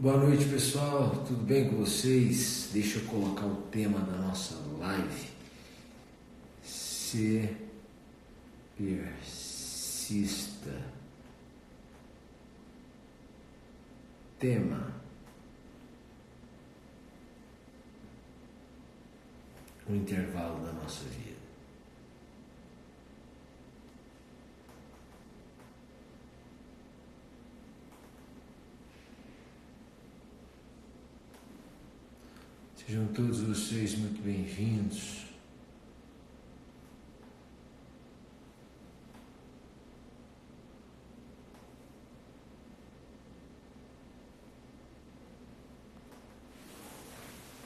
Boa noite, pessoal, tudo bem com vocês? Deixa eu colocar o tema da nossa live. Se persista. Tema: o intervalo da nossa vida. Sejam todos vocês muito bem-vindos.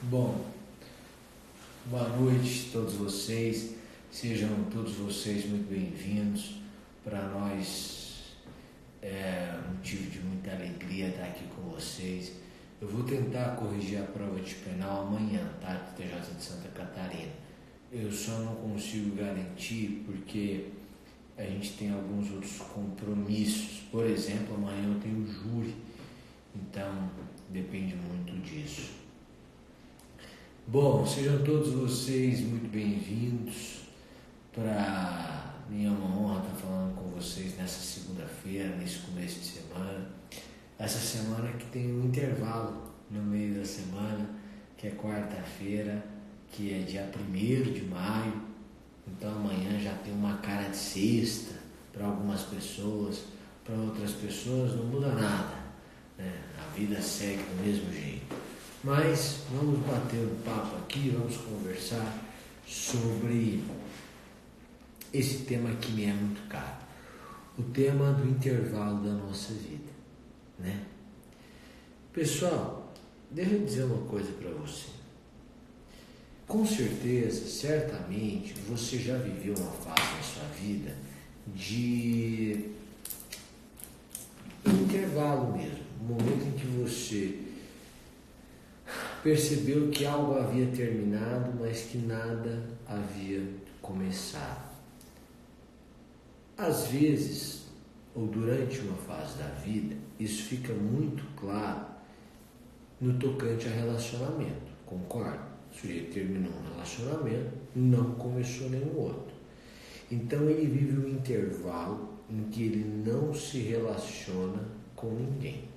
Bom, boa noite a todos vocês. Sejam todos vocês muito bem-vindos. Para nós é motivo de muita alegria estar aqui com vocês. Eu vou tentar corrigir a prova de penal amanhã, tá? Do TJ de Santa Catarina. Eu só não consigo garantir porque a gente tem alguns outros compromissos. Por exemplo, amanhã eu tenho júri, então depende muito disso. Bom, sejam todos vocês muito bem-vindos. Para mim é uma honra estar falando com vocês nessa segunda-feira, nesse começo de semana. Essa semana que tem um intervalo no meio da semana, que é quarta-feira, que é dia 1º de maio. Então amanhã já tem uma cara de sexta para algumas pessoas, para outras pessoas não muda nada, né? A vida segue do mesmo jeito. Mas vamos bater um papo aqui, vamos conversar sobre esse tema que me é muito caro. O tema do intervalo da nossa vida, né? Pessoal, deixa eu dizer uma coisa para você. Com certeza, certamente, você já viveu uma fase na sua vida de intervalo mesmo, um momento em que você percebeu que algo havia terminado, mas que nada havia começado. Às vezes, ou durante uma fase da vida, isso fica muito claro no tocante a relacionamento, concorda? O sujeito terminou um relacionamento, não começou nenhum outro. Então ele vive um intervalo em que ele não se relaciona com ninguém.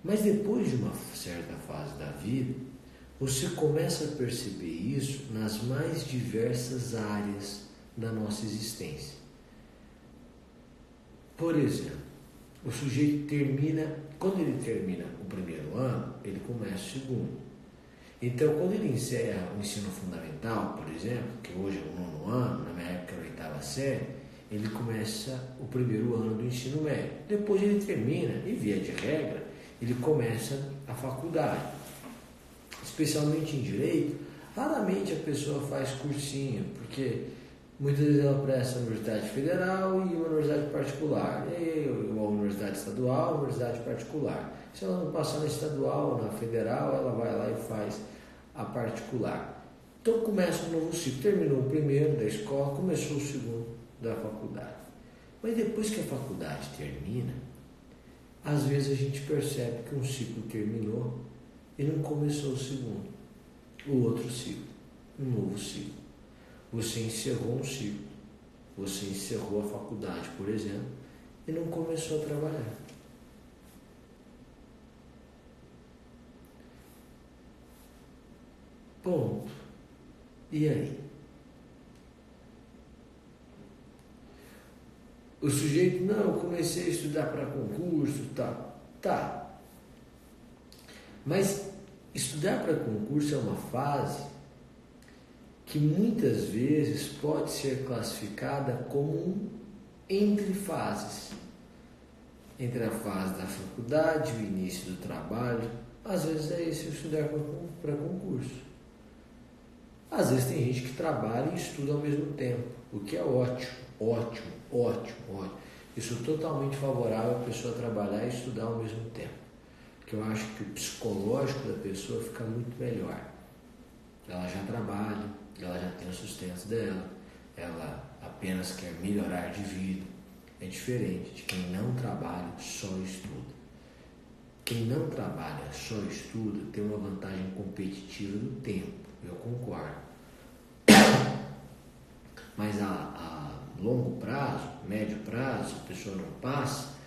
Mas depois de uma certa fase da vida, você começa a perceber isso nas mais diversas áreas da nossa existência. Por exemplo, o sujeito quando ele termina o primeiro ano, ele começa o segundo. Então, quando ele encerra o ensino fundamental, por exemplo, que hoje é o 9º ano, na minha época era a 8ª série, ele começa o primeiro ano do ensino médio. Depois ele termina, e via de regra, ele começa a faculdade. Especialmente em direito, raramente a pessoa faz cursinho, porque muitas vezes ela presta na Universidade Federal e uma universidade particular, uma universidade estadual, uma universidade particular. Se ela não passar na estadual ou na federal, ela vai lá e faz a particular. Então começa um novo ciclo. Terminou o primeiro da escola, começou o segundo da faculdade. Mas depois que a faculdade termina, às vezes a gente percebe que um ciclo terminou e não começou o segundo, o outro ciclo, um novo ciclo. Você encerrou um ciclo, você encerrou a faculdade, por exemplo, e não começou a trabalhar. Ponto. E aí? O sujeito, não, eu comecei a estudar para concurso, tá. Mas estudar para concurso é uma fase que muitas vezes pode ser classificada como um entre fases. Entre a fase da faculdade, o início do trabalho, às vezes é isso, estudar para concurso. Às vezes tem gente que trabalha e estuda ao mesmo tempo, o que é ótimo. Eu sou totalmente favorável a pessoa trabalhar e estudar ao mesmo tempo, porque eu acho que o psicológico da pessoa fica muito melhor. Ela já trabalha, ela já tem o sustento dela, ela apenas quer melhorar de vida. É diferente de quem não trabalha, só estuda. quem não trabalha, só estuda, tem uma vantagem competitiva do tempo, eu concordo. Mas a longo prazo, médio prazo, a pessoa não passa,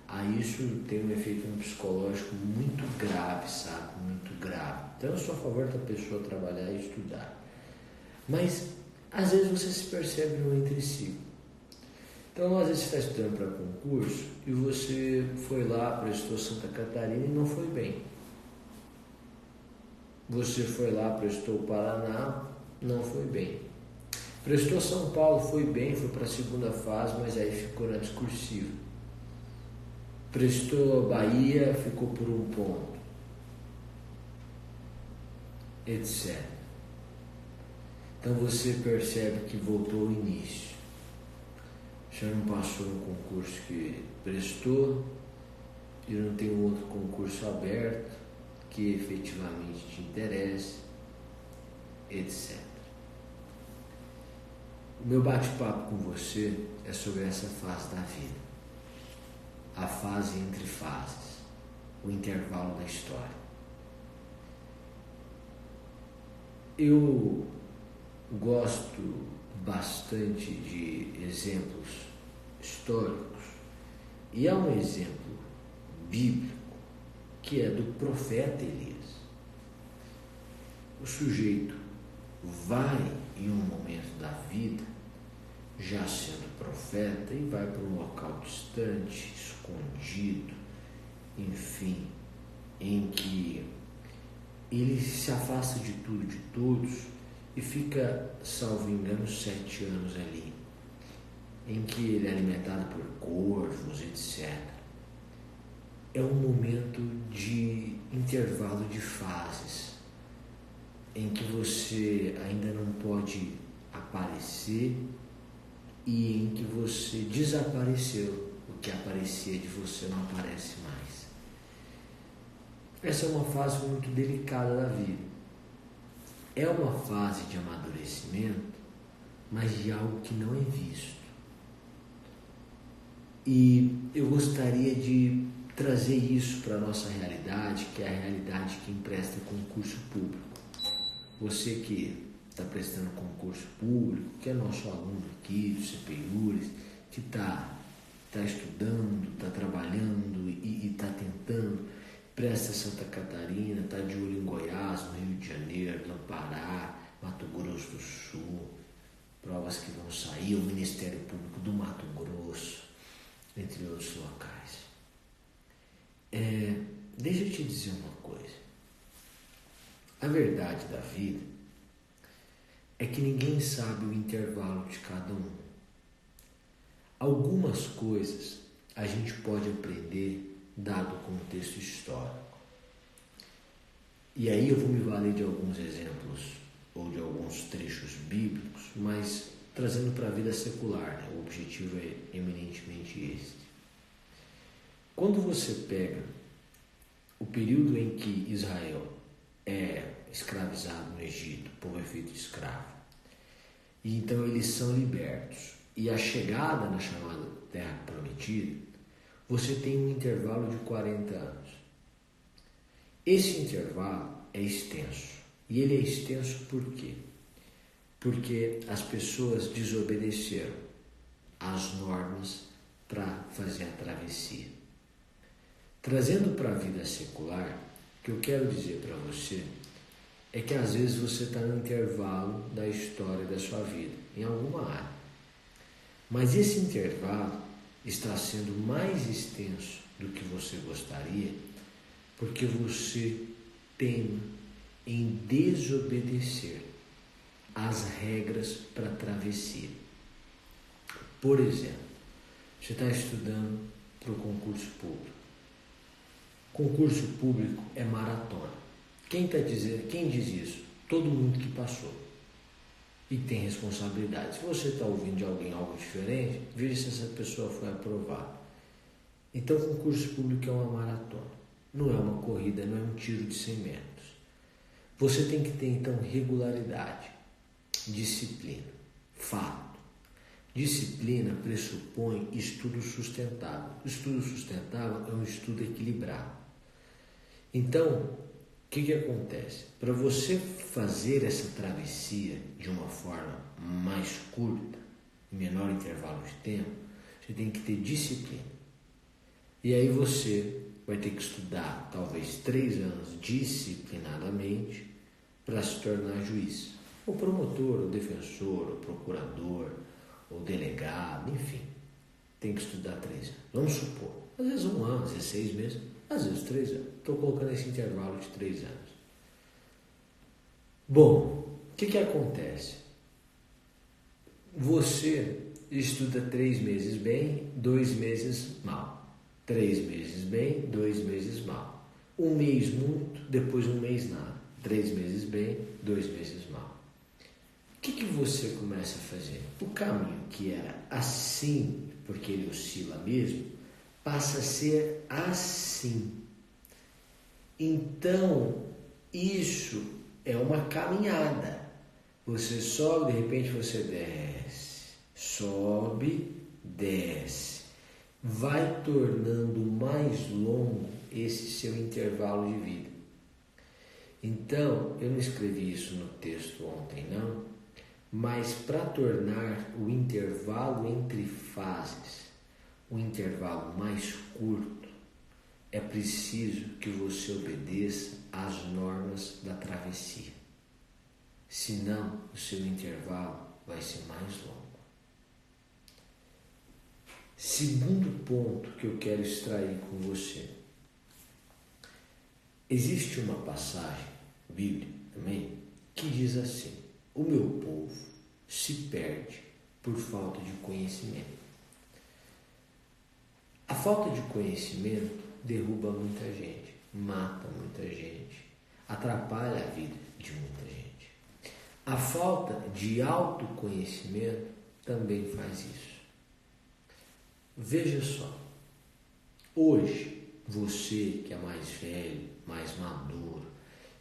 aí isso tem um efeito psicológico muito grave, sabe? Muito grave. Então eu sou a favor da pessoa trabalhar e estudar. Mas às vezes você se percebe no entre si. Então às vezes você está estudando para concurso e você foi lá, prestou Santa Catarina e não foi bem. Você foi lá, prestou Paraná, não foi bem. Prestou São Paulo, foi bem, foi para a segunda fase, mas aí ficou na discursiva. Prestou Bahia, ficou por um ponto, etc. Então você percebe que voltou ao início. Você não passou no concurso que prestou e não tem um outro concurso aberto que efetivamente te interesse, etc. O meu bate-papo com você é sobre essa fase da vida, a fase entre fases, o intervalo da história. Eu gosto bastante de exemplos históricos e há um exemplo bíblico que é do profeta Elias. O sujeito vai em um momento da vida, já sendo profeta, e vai para um local distante, escondido, enfim, em que ele se afasta de tudo, de todos, e fica, salvo engano, 7 anos ali, em que ele é alimentado por corvos, etc. É um momento de intervalo de fases, em que você ainda não pode aparecer e em que você desapareceu. O que aparecia de você não aparece mais. Essa é uma fase muito delicada da vida. É uma fase de amadurecimento, mas de algo que não é visto. E eu gostaria de trazer isso para a nossa realidade, que é a realidade que empresta concurso público. Você que está prestando concurso público, que é nosso aluno aqui do CPIURES, que está estudando, está trabalhando e está tentando, presta Santa Catarina, está de olho em Goiás, no Rio de Janeiro, no Pará, Mato Grosso do Sul, provas que vão sair, o Ministério Público do Mato Grosso, entre outros locais. Deixa eu te dizer uma coisa. A verdade da vida é que ninguém sabe o intervalo de cada um. Algumas coisas a gente pode aprender dado o contexto histórico. E aí eu vou me valer de alguns exemplos ou de alguns trechos bíblicos, mas trazendo para a vida secular, né? O objetivo é eminentemente este. Quando você pega o período em que Israel é escravizado no Egito, o povo é feito escravo, e então eles são libertos, e a chegada na chamada Terra Prometida, você tem um intervalo de 40 anos. Esse intervalo é extenso, e ele é extenso por quê? Porque as pessoas desobedeceram às normas para fazer a travessia. Trazendo para a vida secular, o que eu quero dizer para você é que às vezes você está no intervalo da história da sua vida, em alguma área. Mas esse intervalo está sendo mais extenso do que você gostaria, porque você teme em desobedecer às regras para a travessia. Por exemplo, você está estudando para o concurso público. Concurso público é maratona. Quem diz isso? Todo mundo que passou e tem responsabilidade. Se você está ouvindo de alguém algo diferente, veja se essa pessoa foi aprovada. Então, concurso público é uma maratona. Não é uma corrida, não é um tiro de 100 metros. Você tem que ter, então, regularidade, disciplina, fato. Disciplina pressupõe estudo sustentável. O estudo sustentável é um estudo equilibrado. Então, o que acontece? Para você fazer essa travessia de uma forma mais curta, em menor intervalo de tempo, você tem que ter disciplina. E aí você vai ter que estudar talvez 3 anos disciplinadamente para se tornar juiz, ou promotor, ou defensor, ou procurador, ou delegado, enfim. Tem que estudar 3 anos. Vamos supor, às vezes 1 ano, às vezes 6 meses, às vezes 3 anos. Estou colocando esse intervalo de 3 anos. Bom, o que acontece? Você estuda 3 meses bem, 2 meses mal. 3 meses bem, 2 meses mal. 1 mês muito, depois 1 mês nada. 3 meses bem, 2 meses mal. O que você começa a fazer? O caminho que era assim, porque ele oscila mesmo, passa a ser assim. Então, isso é uma caminhada. Você sobe, de repente você desce. Sobe, desce. Vai tornando mais longo esse seu intervalo de vida. Então, eu não escrevi isso no texto ontem, não, mas para tornar o intervalo entre fases um intervalo mais curto, é preciso que você obedeça às normas da travessia. Senão, o seu intervalo vai ser mais longo. Segundo ponto que eu quero extrair com você. Existe uma passagem bíblica também que diz assim: o meu povo se perde por falta de conhecimento. A falta de conhecimento derruba muita gente, mata muita gente, atrapalha a vida de muita gente. A falta de autoconhecimento também faz isso. Veja só, hoje você que é mais velho, mais maduro,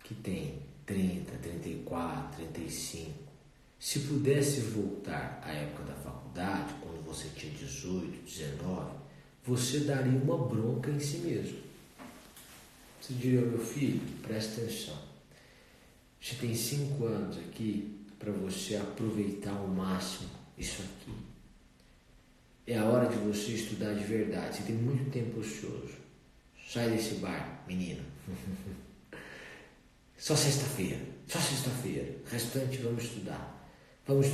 que tem 30, 34, 35, se pudesse voltar à época da faculdade, quando você tinha 18, 19, você daria uma bronca em si mesmo. Você diria: meu filho, presta atenção, você tem 5 anos aqui para você aproveitar ao máximo isso aqui. É a hora de você estudar de verdade. Você tem muito tempo ocioso. Sai desse bar, menino. Só sexta-feira. O restante vamos estudar. Vamos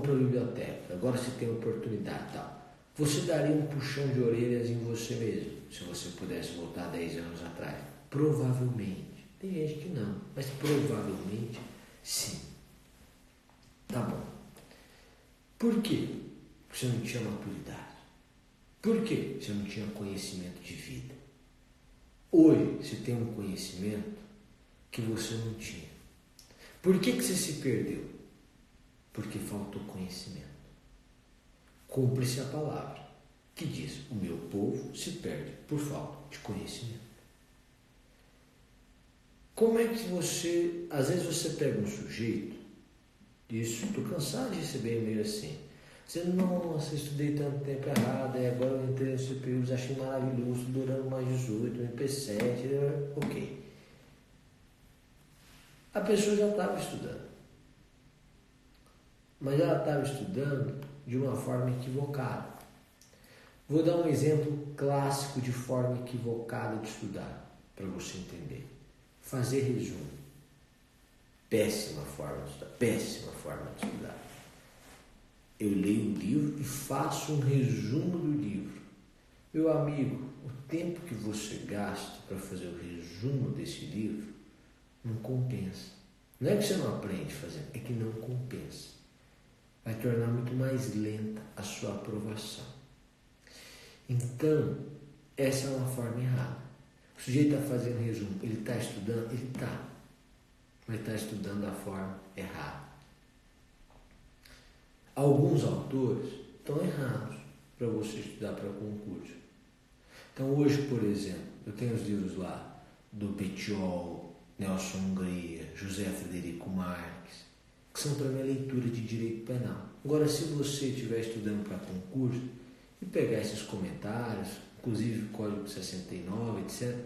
para a biblioteca. Agora você tem oportunidade, tal. Você daria um puxão de orelhas em você mesmo, se você pudesse voltar 10 anos atrás? Provavelmente. Tem gente que não, mas provavelmente sim. Tá bom. Por quê? Você não tinha maturidade. Por quê? Você não tinha conhecimento de vida. Hoje você tem um conhecimento que você não tinha. Por que você se perdeu? Porque faltou conhecimento. Cumpre-se a palavra que diz: o meu povo se perde por falta de conhecimento. Como é que você, às vezes você pega um sujeito, isso, estou cansado de receber e-mail assim, dizendo: nossa, estudei tanto tempo errado, e agora eu entrei no CPU, achei maravilhoso, durando mais 18, no IP7, ok. A pessoa já estava estudando, mas ela estava estudando de uma forma equivocada. Vou dar um exemplo clássico de forma equivocada de estudar, para você entender. Fazer resumo. Péssima forma de estudar, péssima forma de estudar. Eu leio o livro e faço um resumo do livro. Meu amigo, o tempo que você gasta para fazer o resumo desse livro não compensa. Não é que você não aprende fazendo, é que não compensa. Vai tornar muito mais lenta a sua aprovação. Então, essa é uma forma errada. O sujeito está fazendo resumo, ele está estudando? Ele está. Mas está estudando da forma errada. Alguns autores estão errados para você estudar para concurso. Então hoje, por exemplo, eu tenho os livros lá do Petiol, Nelson Hungria, José Frederico Marques, que são para minha leitura de direito penal. Agora, se você estiver estudando para concurso e pegar esses comentários, inclusive o Código 69, etc.,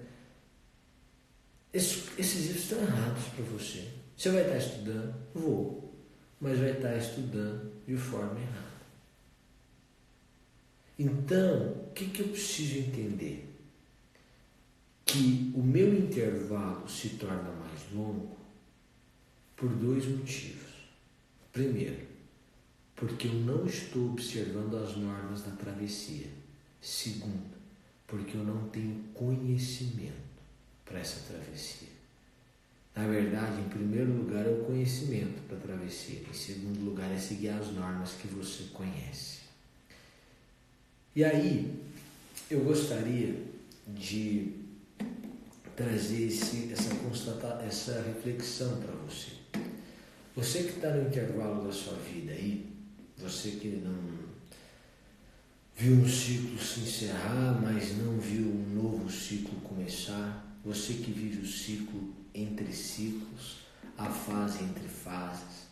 esses livros estão errados para você. Você vai estar estudando? Vou. Mas vai estar estudando de forma errada. Então, o que eu preciso entender? Que o meu intervalo se torna mais longo por dois motivos. Primeiro, porque eu não estou observando as normas da travessia. Segundo, porque eu não tenho conhecimento para essa travessia. Na verdade, em primeiro lugar é o conhecimento para a travessia. Em segundo lugar é seguir as normas que você conhece. E aí, eu gostaria de trazer essa reflexão para você. Você que está no intervalo da sua vida aí, você que não viu um ciclo se encerrar, mas não viu um novo ciclo começar, você que vive o ciclo entre ciclos, a fase entre fases,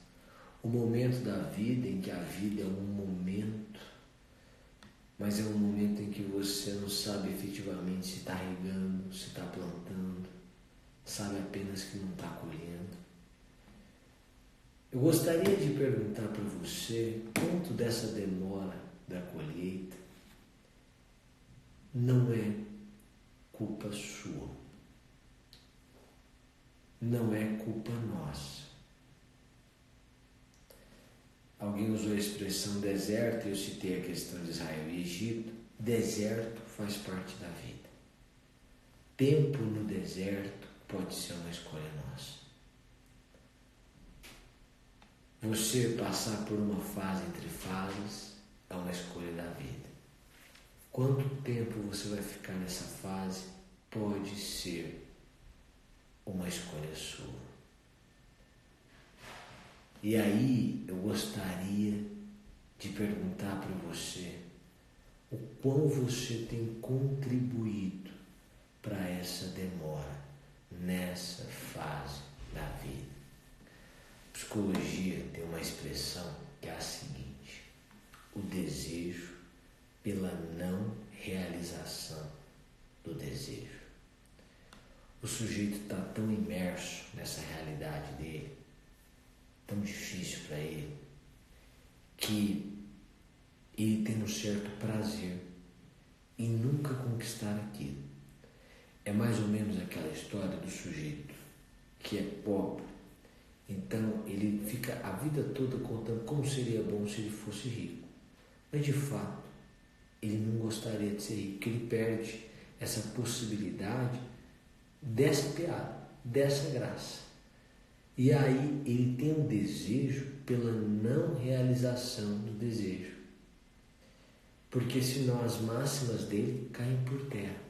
o momento da vida em que a vida é um momento, mas é um momento em que você não sabe efetivamente se está regando, se está plantando, sabe apenas que não está colhendo. Eu gostaria de perguntar para você quanto dessa demora da colheita não é culpa sua, não é culpa nossa. Alguém usou a expressão deserto e eu citei a questão de Israel e Egito. Deserto faz parte da vida. Tempo no deserto pode ser uma escolha nossa. Você passar por uma fase entre fases é uma escolha da vida. Quanto tempo você vai ficar nessa fase pode ser uma escolha sua. E aí eu gostaria de perguntar para você o quão você tem contribuído para essa demora nessa fase da vida. Psicologia tem uma expressão que é a seguinte: o desejo pela não realização do desejo. O sujeito está tão imerso nessa realidade dele, tão difícil para ele, que ele tem um certo prazer em nunca conquistar aquilo. É mais ou menos aquela história do sujeito que é pobre. Então ele fica a vida toda contando como seria bom se ele fosse rico. Mas de fato, ele não gostaria de ser rico, porque ele perde essa possibilidade dessa piada, dessa graça. E aí ele tem um desejo pela não realização do desejo. Porque senão as máximas dele caem por terra.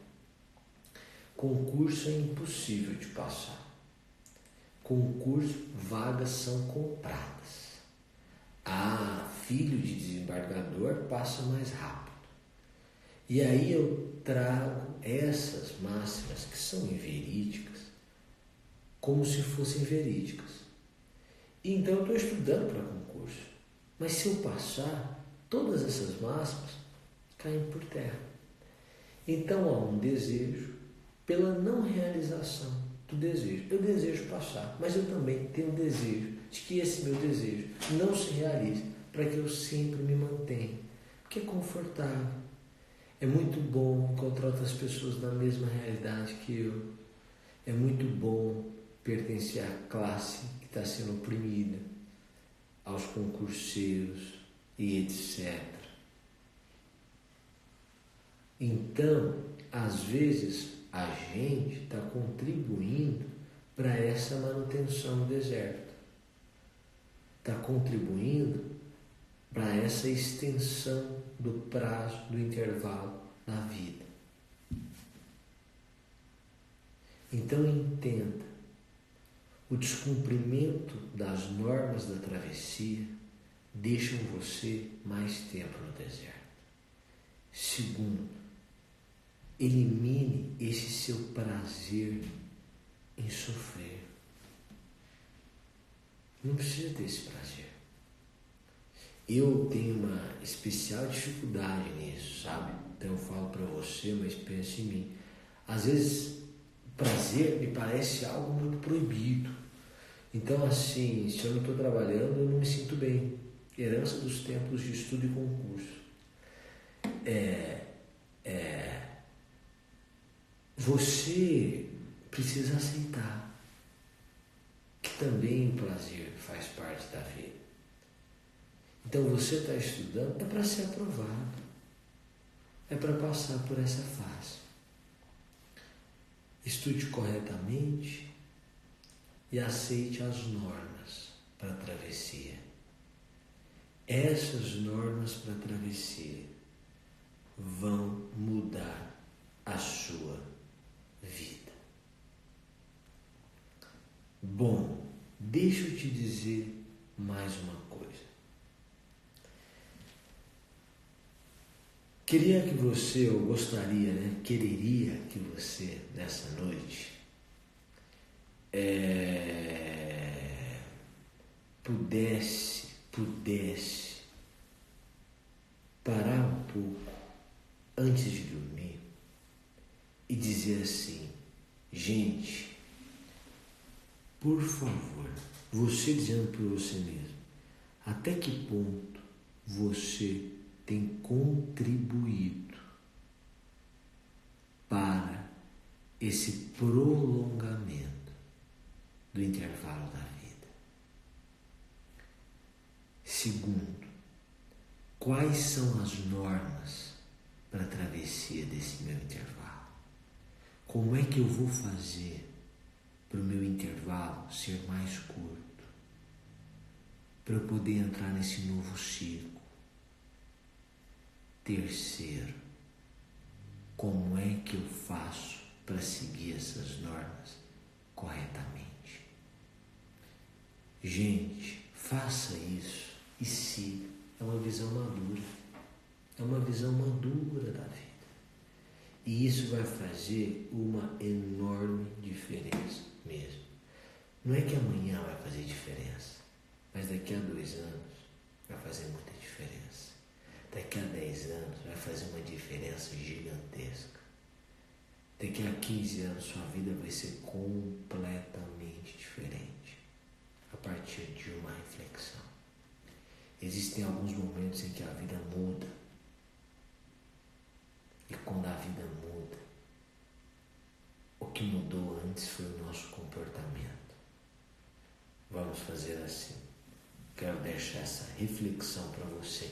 Concurso é impossível de passar. Concurso, vagas são compradas. Filho de desembargador passa mais rápido. E aí eu trago essas máximas que são inverídicas como se fossem verídicas. E então eu estou estudando para concurso. Mas se eu passar, todas essas máximas caem por terra. Então há um desejo pela não realização do desejo. Eu desejo passar, mas eu também tenho um desejo de que esse meu desejo não se realize, para que eu sempre me mantenha. Porque é confortável. É muito bom encontrar outras pessoas na mesma realidade que eu. É muito bom pertencer à classe que está sendo oprimida, aos concurseiros e etc. Então, às vezes, a gente está contribuindo para essa manutenção do deserto. Está contribuindo para essa extensão do prazo, do intervalo da vida. Então entenda, o descumprimento das normas da travessia deixam você mais tempo no deserto. Segundo, elimine esse seu prazer em sofrer. Não precisa ter esse prazer. Eu tenho uma especial dificuldade nisso, sabe? Então eu falo para você, mas pense em mim. Às vezes prazer me parece algo muito proibido. Então, assim, se eu não estou trabalhando, eu não me sinto bem. Herança dos tempos de estudo e concurso. Você precisa aceitar que também o prazer faz parte da vida. Então, você está estudando, é para ser aprovado. É para passar por essa fase. Estude corretamente e aceite as normas para a travessia. Essas normas para a travessia vão mudar a sua vida. Bom, deixa eu te dizer mais uma coisa. Queria que você, eu gostaria, quereria que você, nessa noite, pudesse parar um pouco antes de dormir e dizer assim: gente, por favor, você dizendo para você mesmo, até que ponto você tem contribuído para esse prolongamento do intervalo da vida. Segundo, quais são as normas para a travessia desse meu intervalo? Como é que eu vou fazer para o meu intervalo ser mais curto? Para eu poder entrar nesse novo ciclo. Terceiro, como é que eu faço para seguir essas normas corretamente? Gente, faça isso e siga. É uma visão madura. É uma visão madura da vida. E isso vai fazer uma enorme diferença mesmo. Não é que amanhã vai fazer diferença, mas daqui a 2 anos vai fazer muita diferença. Daqui a 10 anos vai fazer uma diferença gigantesca. Daqui a 15 anos sua vida vai ser completamente diferente a partir de uma reflexão. Existem alguns momentos em que a vida muda. E quando a vida muda, o que mudou antes foi o nosso comportamento. Vamos fazer assim. Quero deixar essa reflexão para você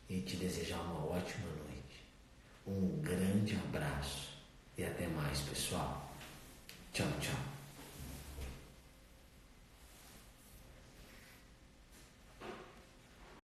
e te desejar uma ótima noite. Um grande abraço e até mais, pessoal. Tchau, tchau.